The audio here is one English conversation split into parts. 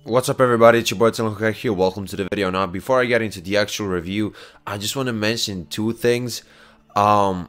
What's up everybody, it's your boy Hokage here, welcome to the video. Now before I get into the actual review, I just want to mention two things. Now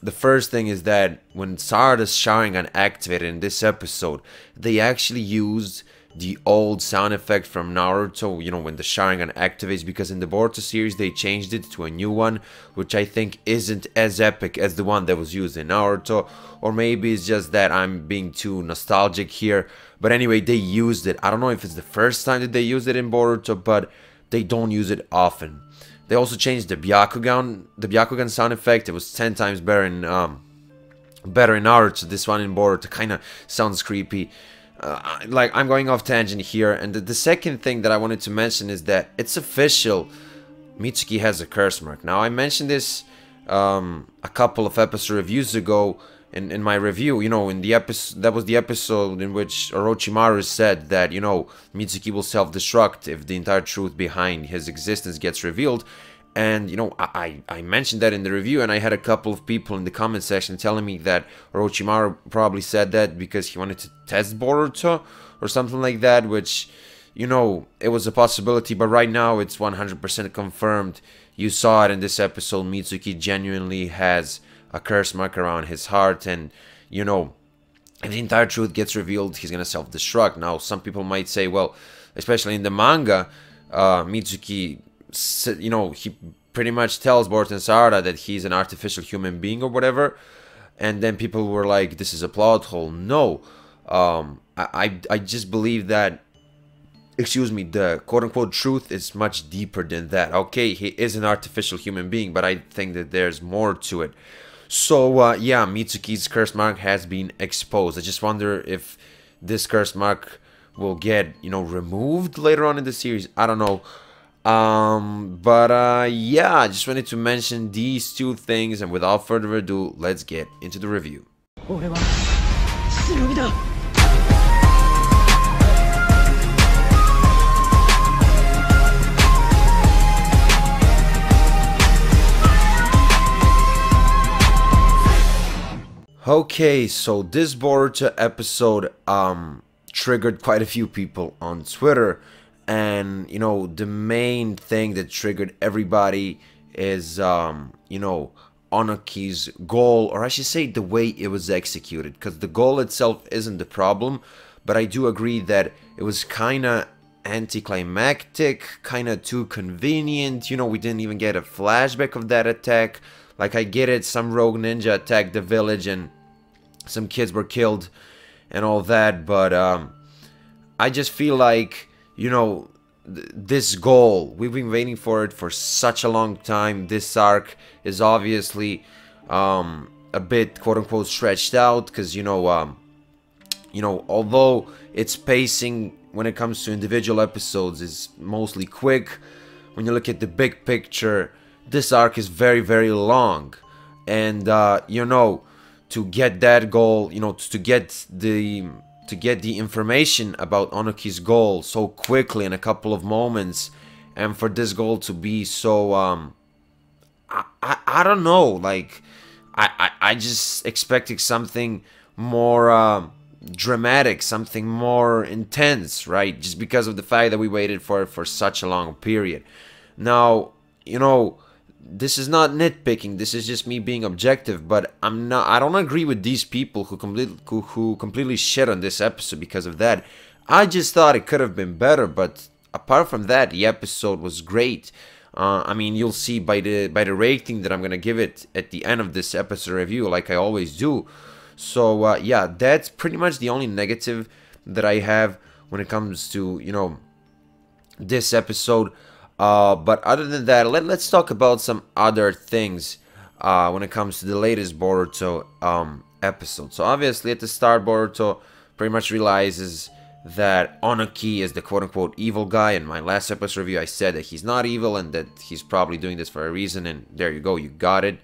the first thing is that when Sarada's Sharingan activated in this episode, they actually used the old sound effect from Naruto, you know, when the Sharingan activates, because in the Boruto series they changed it to a new one, which I think isn't as epic as the one that was used in Naruto, or maybe it's just that I'm being too nostalgic here. But anyway, they used it. I don't know if it's the first time that they used it in Boruto, but they don't use it often. They also changed the Byakugan sound effect. It was 10 times better in Naruto. This one in Boruto kind of sounds creepy. Like, I'm going off tangent here. And the second thing that I wanted to mention is that it's official. Mitsuki has a curse mark. Now, I mentioned this a couple of episode reviews ago. In my review, you know, in the episode, that was the episode in which Orochimaru said that, you know, Mitsuki will self-destruct if the entire truth behind his existence gets revealed. And, you know, I mentioned that in the review, and I had a couple of people in the comment section telling me that Orochimaru probably said that because he wanted to test Boruto or something like that, which, you know, it was a possibility, but right now it's 100% confirmed. You saw it in this episode. Mitsuki genuinely has a curse mark around his heart, and, you know, if the entire truth gets revealed, he's gonna self-destruct. Now, some people might say, well, especially in the manga, Mitsuki, you know, he pretty much tells Boruto and Sarada that he's an artificial human being or whatever, and then people were like, this is a plot hole. No, I just believe that, excuse me, the quote-unquote truth is much deeper than that. Okay, he is an artificial human being, but I think that there's more to it. So, yeah, Mitsuki's curse mark has been exposed. I just wonder if this curse mark will get, you know, removed later on in the series. I don't know. Yeah, I just wanted to mention these two things, and without further ado, let's get into the review. Okay, so this Boruto episode triggered quite a few people on Twitter, and, you know, the main thing that triggered everybody is you know, Onaki's goal, or I should say the way it was executed, because the goal itself isn't the problem, but I do agree that it was kind of anticlimactic, kind of too convenient. You know, we didn't even get a flashback of that attack. Like, I get it, some rogue ninja attacked the village and some kids were killed and all that, but I just feel like, you know, this goal, we've been waiting for it for such a long time. This arc is obviously a bit quote-unquote stretched out, because, you know, although its pacing when it comes to individual episodes is mostly quick, when you look at the big picture, this arc is very, very long. And you know, to get that goal, you know, to get the information about Onaki's goal so quickly in a couple of moments, and for this goal to be so I don't know, like, I just expected something more dramatic, something more intense, right? Just because of the fact that we waited for it for such a long period. Now, you know, this is not nitpicking, this is just me being objective, but I don't agree with these people who completely shit on this episode because of that. I just thought it could have been better, but apart from that, the episode was great. I mean, you'll see by the rating that I'm gonna give it at the end of this episode review, like I always do. So yeah, that's pretty much the only negative that I have when it comes to, you know, this episode. But other than that, let's talk about some other things when it comes to the latest Boruto episode. So obviously at the start, Boruto pretty much realizes that Onaki is the quote-unquote evil guy. In my last episode review, I said that he's not evil and that he's probably doing this for a reason, and there you go, you got it.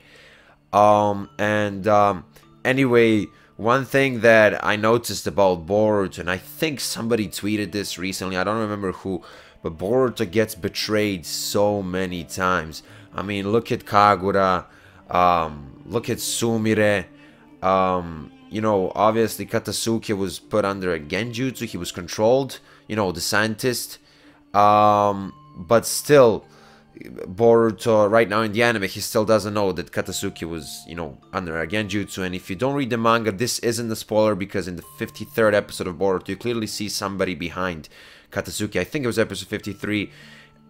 Anyway, one thing that I noticed about Boruto, and I think somebody tweeted this recently, I don't remember who, but Boruto gets betrayed so many times. I mean, look at Kagura, look at Sumire, you know, obviously Katasuki was put under a genjutsu, he was controlled, you know, the scientist. But still, Boruto right now in the anime, he still doesn't know that Katasuki was, you know, under a genjutsu. And if you don't read the manga, this isn't a spoiler, because in the 53rd episode of Boruto, you clearly see somebody behind Katasuki. I think it was episode 53.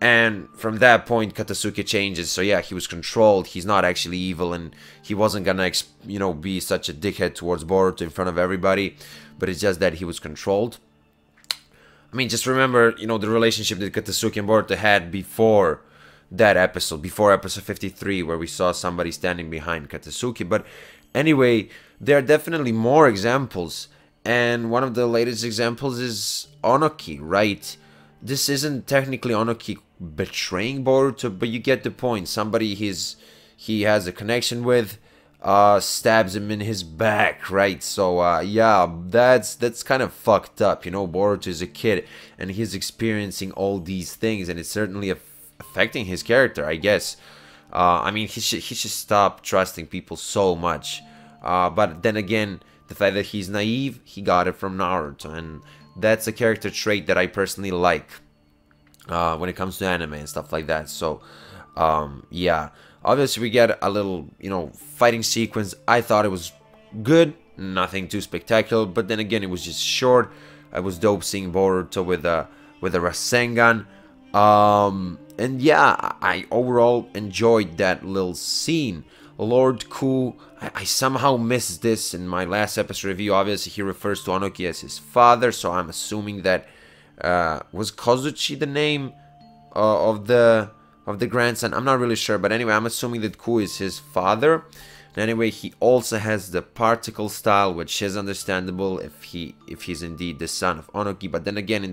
And from that point, Katasuki changes. So yeah, he was controlled. He's not actually evil, and he wasn't gonna, you know, be such a dickhead towards Boruto in front of everybody. But it's just that he was controlled. I mean, just remember, you know, the relationship that Katasuki and Boruto had before that episode, before episode 53, where we saw somebody standing behind Katasuki. But anyway, there are definitely more examples, and one of the latest examples is Onoki, right? This isn't technically Onoki betraying Boruto, but you get the point. Somebody he has a connection with stabs him in his back, right? So yeah, that's kind of fucked up, you know. Boruto is a kid, and he's experiencing all these things, and it's certainly affecting his character, I guess. I mean, he should stop trusting people so much. But then again, the fact that he's naive, he got it from Naruto, and that's a character trait that I personally like when it comes to anime and stuff like that. So yeah, obviously we get a little, you know, fighting sequence. I thought it was good, nothing too spectacular, but then again, it was just short. It was dope seeing Boruto with a Rasengan. And yeah, I overall enjoyed that little scene. Lord Ku, I somehow missed this in my last episode review. Obviously, he refers to Onoki as his father, so I'm assuming that was Kozuchi the name of the grandson. I'm not really sure, but anyway, I'm assuming that Ku is his father. And anyway, he also has the particle style, which is understandable if he's indeed the son of Onoki. But then again,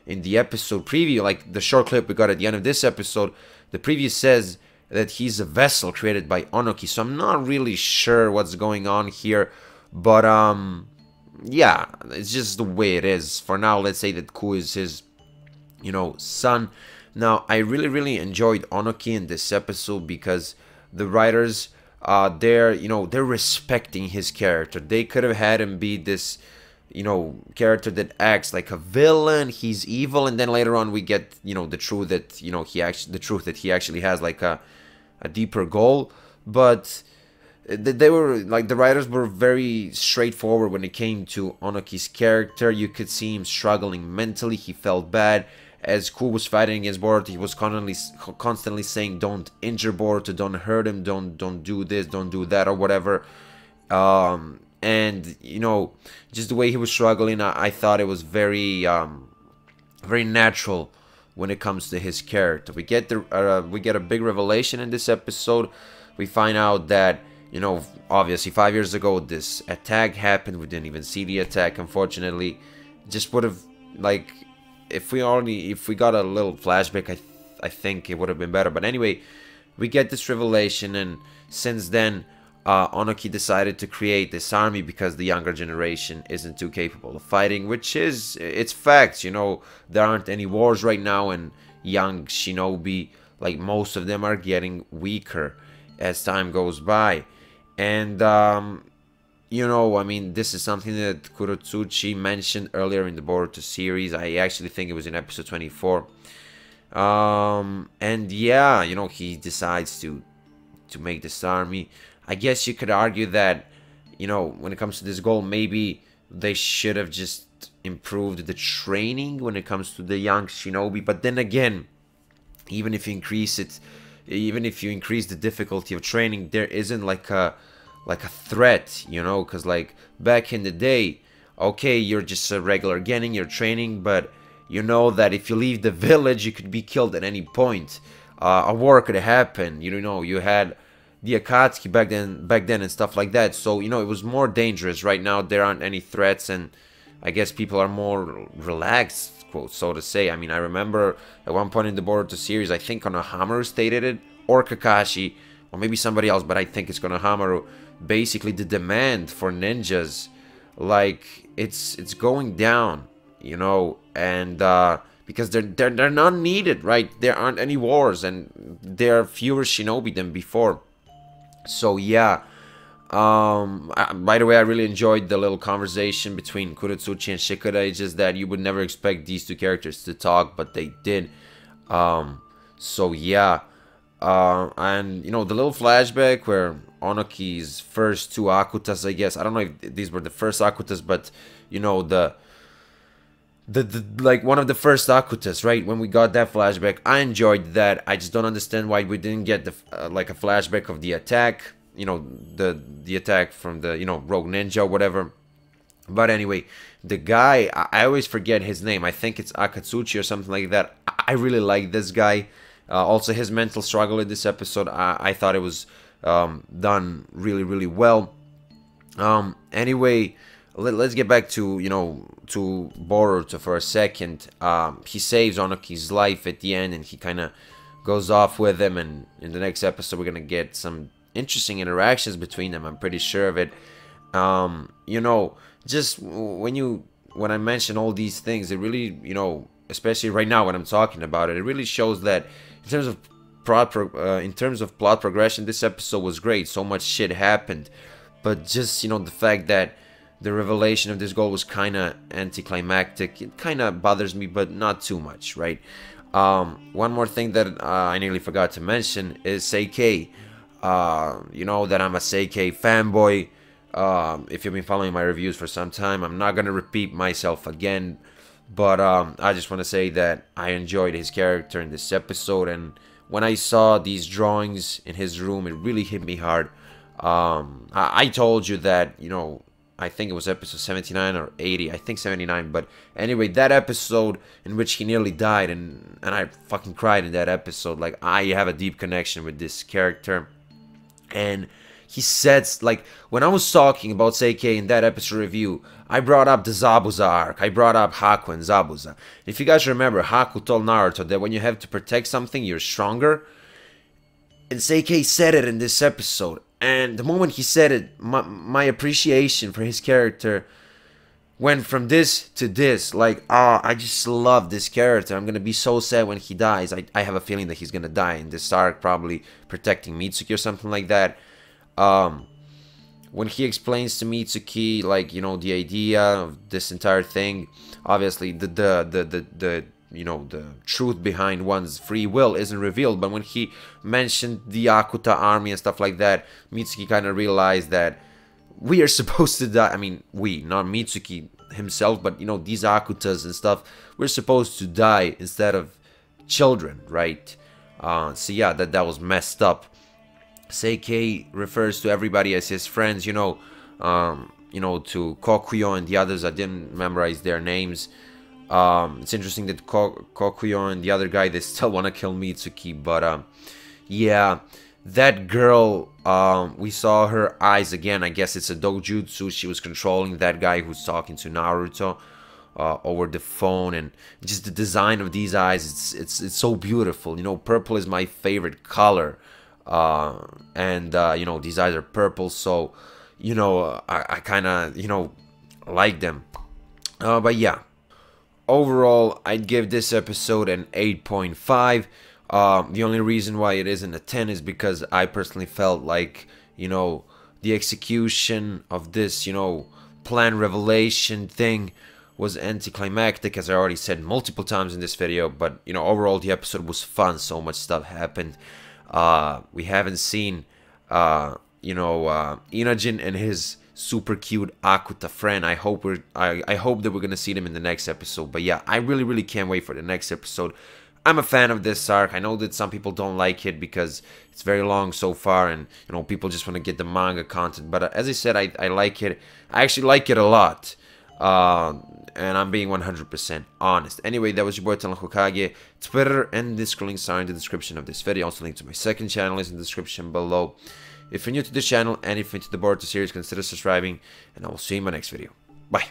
in the episode preview, like the short clip we got at the end of this episode, the preview says that he's a vessel created by Onoki. So I'm not really sure what's going on here, but yeah, it's just the way it is. For now, let's say that Ku is his, you know, son. Now, I really enjoyed Onoki in this episode because the writers, they're respecting his character. They could have had him be this, you know, character that acts like a villain. He's evil, and then later on we get, you know, the truth that, you know, he actually has like a deeper goal. But they were like, the writers were very straightforward when it came to Onoki's character. You could see him struggling mentally. He felt bad. As Ku was fighting against Boruto, he was constantly saying, "Don't injure Boruto, don't hurt him, don't do this, don't do that," or whatever. And you know, just the way he was struggling, I thought it was very natural when it comes to his character. We get a big revelation in this episode. We find out that, you know, obviously 5 years ago this attack happened. We didn't even see the attack, unfortunately. Just would have, like, if we got a little flashback, I think it would have been better. But anyway, we get this revelation, and since then Onoki decided to create this army because the younger generation isn't too capable of fighting, which is, it's facts. You know, there aren't any wars right now, and young shinobi, like, most of them are getting weaker as time goes by. And you know, I mean, this is something that Kurotsuchi mentioned earlier in the Boruto series. I actually think it was in episode 24. And yeah, you know, he decides to make this army. I guess you could argue that, you know, when it comes to this goal, maybe they should have just improved the training when it comes to the young shinobi. But then again, even if you increase the difficulty of training, there isn't like a threat, you know, because like back in the day, okay, you're just a regular genin, you're training, but you know that if you leave the village, you could be killed at any point. A war could happen. You know, you had the Akatsuki back then and stuff like that. So, you know, it was more dangerous. Right now, there aren't any threats, and I guess people are more relaxed, quote, so to say. I mean, I remember at one point in the Boruto series, I think Konohamaru stated it, or Kakashi, or maybe somebody else, but I think it's Konohamaru. Basically, the demand for ninjas, like, it's going down, you know, and because they're not needed, right? There aren't any wars, and there are fewer shinobi than before. So yeah, By the way, I really enjoyed the little conversation between Kuretsuchi and Shikada. It's just that you would never expect these two characters to talk, but they did. So yeah. And, you know, the little flashback where Onoki's first two Akutas, I guess. I don't know if these were the first Akutas, but, you know, the like one of the first Akutas, right? When we got that flashback, I enjoyed that. I just don't understand why we didn't get the like a flashback of the attack. You know, the attack from the, you know, Rogue Ninja or whatever. But anyway, the guy, I always forget his name. I think it's Akatsuchi or something like that. I really like this guy. Also, his mental struggle in this episode, I thought it was done really, really well. Anyway, let's get back to, you know, to Boruto for a second. He saves Onoki's life at the end, and he kind of goes off with him. And in the next episode, we're gonna get some interesting interactions between them. I'm pretty sure of it. You know, just when I mention all these things, it really, you know, especially right now when I'm talking about it, it really shows that in terms of plot progression, this episode was great. So much shit happened, but just, you know, the fact that the revelation of this goal was kind of anticlimactic, it kind of bothers me, but not too much, right? One more thing that I nearly forgot to mention is Seikei. You know that I'm a Seikei fanboy. If you've been following my reviews for some time, I'm not gonna repeat myself again, but I just want to say that I enjoyed his character in this episode, and when I saw these drawings in his room, it really hit me hard. I told you that, you know, I think it was episode 79 or 80, I think 79, but anyway, that episode in which he nearly died, and I fucking cried in that episode. Like, I have a deep connection with this character. And he said, like, when I was talking about Seikei in that episode review, I brought up the Zabuza arc. I brought up Haku and Zabuza. If you guys remember, Haku told Naruto that when you have to protect something, you're stronger. And Seikei said it in this episode. And the moment he said it, my appreciation for his character went from this to this. Like, I just love this character. I'm going to be so sad when he dies. I have a feeling that he's going to die in this arc, probably protecting Mitsuki or something like that. When he explains to Mitsuki, like, you know, the idea of this entire thing, obviously the you know, the truth behind one's free will isn't revealed, but when he mentioned the Akuta army and stuff like that, Mitsuki kind of realized that we are supposed to die. I mean, we, not Mitsuki himself, but, you know, these Akutas and stuff, we're supposed to die instead of children, right? So yeah, that was messed up. Seikei refers to everybody as his friends, you know, to Kokuyo and the others. I didn't memorize their names. It's interesting that Kokuyo and the other guy, they still want to kill Mitsuki, but yeah, that girl, we saw her eyes again. I guess it's a dojutsu. She was controlling that guy who's talking to Naruto over the phone, and just the design of these eyes, it's so beautiful. You know, purple is my favorite color, and you know, these eyes are purple, so, you know, I kind of, you know, like them. But yeah, overall, I'd give this episode an 8.5. The only reason why it isn't a 10 is because I personally felt like, you know, the execution of this, you know, plan revelation thing was anticlimactic, as I already said multiple times in this video. But, you know, overall the episode was fun. So much stuff happened. We haven't seen, you know, Inajin and his super cute Akuta friend. I hope that we're gonna see them in the next episode. But yeah, I really can't wait for the next episode. I'm a fan of this arc. I know that some people don't like it because it's very long so far, and, you know, people just want to get the manga content. But as I said, I like it. I actually like it a lot. And I'm being 100% honest. Anyway, that was your boy Talon Hokage. Twitter and Discord links are in the description of this video. Also, link to my second channel is in the description below. If you're new to this channel and if you're into the Boruto series, consider subscribing, and I will see you in my next video. Bye.